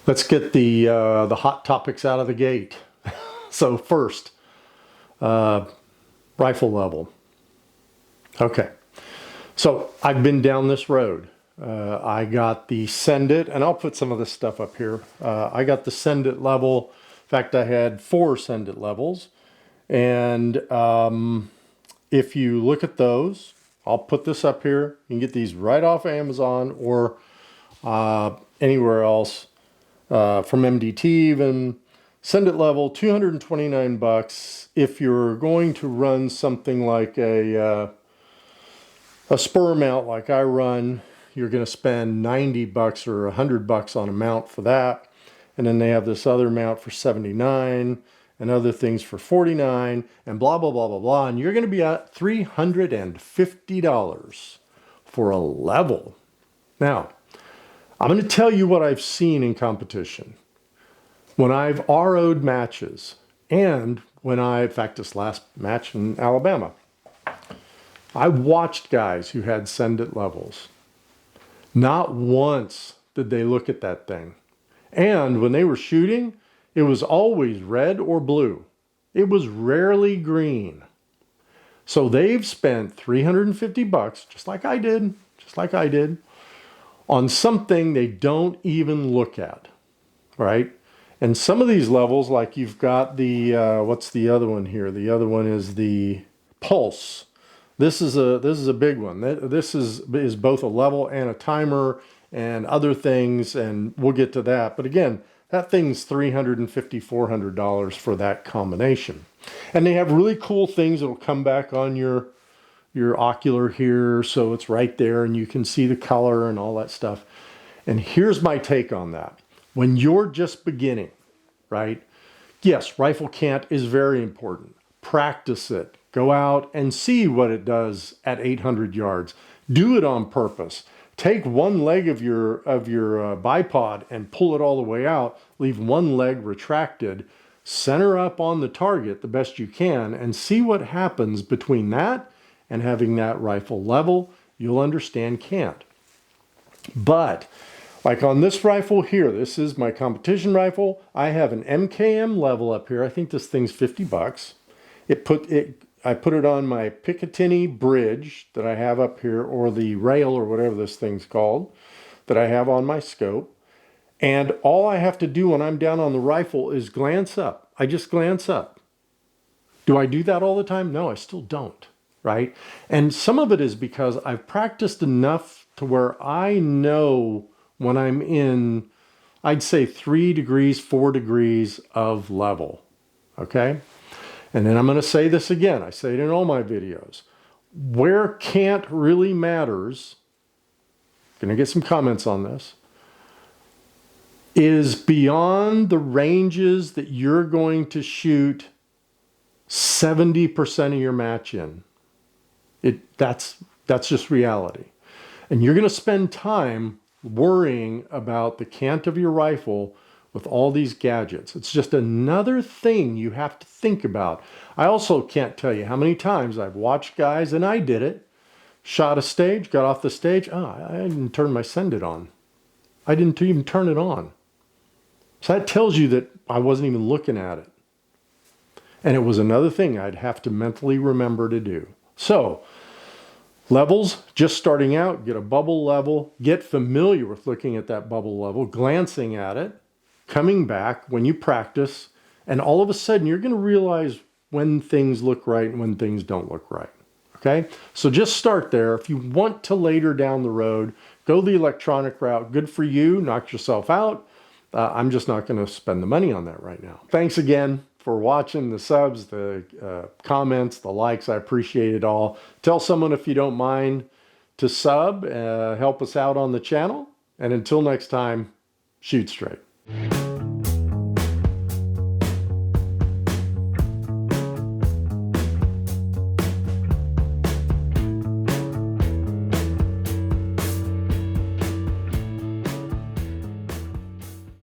Let's get the hot topics out of the gate. So first, rifle level. Okay, so I've been down this road. I got the Send It, and I'll put some of this stuff up here. I got the Send It level. In fact, I had 4 Send It levels. And if you look at those, I'll put this up here. You can get these right off Amazon or anywhere else, from MDT even. Send It level, 229 bucks. If you're going to run something like a spur mount like I run, you're going to spend 90 bucks or 100 bucks on a mount for that. And then they have this other mount for 79 and other things for 49 and blah, blah, blah, blah, blah. And you're going to be at $350 for a level. Now, I'm going to tell you what I've seen in competition. When I've RO'd matches and when in fact, this last match in Alabama, I watched guys who had Send It levels. Not once did they look at that thing. And when they were shooting, it was always red or blue. It was rarely green. So they've spent 350 bucks, just like I did, on something they don't even look at, right? And some of these levels, like you've got the, what's the other one here? The other one is the Pulse. This is a big one. This is both a level and a timer and other things, and we'll get to that. But again, that thing's $350, $400 for that combination. And they have really cool things that'll come back on your ocular here, so it's right there and you can see the color and all that stuff. And here's my take on that. When you're just beginning, right? Yes, rifle cant is very important. Practice it. Go out and see what it does at 800 yards. Do it on purpose. Take one leg of your bipod and pull it all the way out. Leave one leg retracted. Center up on the target the best you can and see what happens between that and having that rifle level. You'll understand cant. But like on this rifle here, this is my competition rifle. I have an MKM level up here. I think this thing's 50 bucks. I put it on my Picatinny bridge that I have up here, or the rail or whatever this thing's called, that I have on my scope. And all I have to do when I'm down on the rifle is glance up. I just glance up. Do I do that all the time? No, I still don't, right? And some of it is because I've practiced enough to where I know when I'm in, I'd say 3 degrees, 4 degrees of level, okay? And then I'm going to say this again. I say it in all my videos. Where cant really matters, going to get some comments on this, is beyond the ranges that you're going to shoot 70% of your match in. That's just reality. And you're going to spend time worrying about the cant of your rifle with all these gadgets. It's just another thing you have to think about. I also can't tell you how many times I've watched guys, and I did it, shot a stage, got off the stage, I didn't turn my Send It on. I didn't even turn it on. So that tells you that I wasn't even looking at it. And it was another thing I'd have to mentally remember to do. So, levels, just starting out, get a bubble level, get familiar with looking at that bubble level, glancing at it, coming back when you practice, and all of a sudden you're going to realize when things look right and when things don't look right. Okay? So just start there. If you want to later down the road, go the electronic route. Good for you. Knock yourself out. I'm just not going to spend the money on that right now. Thanks again for watching, the subs, the comments, the likes. I appreciate it all. Tell someone if you don't mind to sub, help us out on the channel. And until next time, shoot straight.